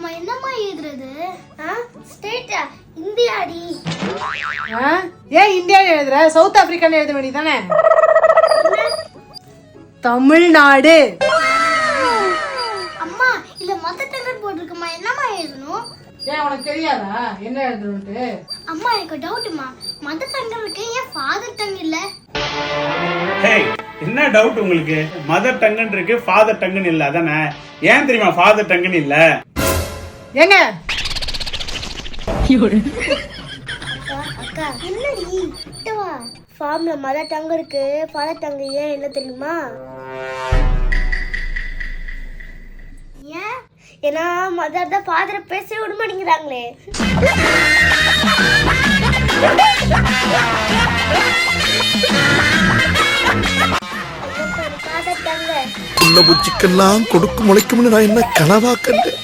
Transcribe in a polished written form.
போட்டிருக்கமா என்னமா எழுதுறது? ஸ்டேட்டா இந்தியாடி. ஏன் இந்தியா எழுதுற? சவுத் ஆப்பிரிக்கான்னு எழுத வேண்டியதானே? தமிழ்நாடு. அம்மா இல்ல மதர் டங் போட்டிருக்கமா என்னமா எழுதணும்? ஏன் உனக்கு தெரியாதா என்ன எழுதணும்ட்டு? அம்மா எனக்கு டவுட்மா, மதர் டங் இருக்கு ஏன் ஃபாதர் டங் இல்ல? ஹேய் என்ன டவுட் உங்களுக்கு? மதர் டங்குன்னு இருக்கு, ஃபாதர் டங்குன்னு இல்ல, அதானே? ஏன் தெரியுமா ஃபாதர் டங்குன்னு இல்ல? ஏங்க அக்கா என்னடி கிட்டவா? ஃபார்ம்ல மதர் டங் இருக்கு, ஃபாதர் டங் ஏன் என்ன தெரியுமா? ஏன்? ஏன்னா மதர் தான் ஃபாதரை பேச விட மாட்டேங்கிறாங்களே. புள்ள பூச்சிக்கெல்லாம் கொடுக்கு முளைக்கும்னு நான் என்ன கனவா கண்டேன்.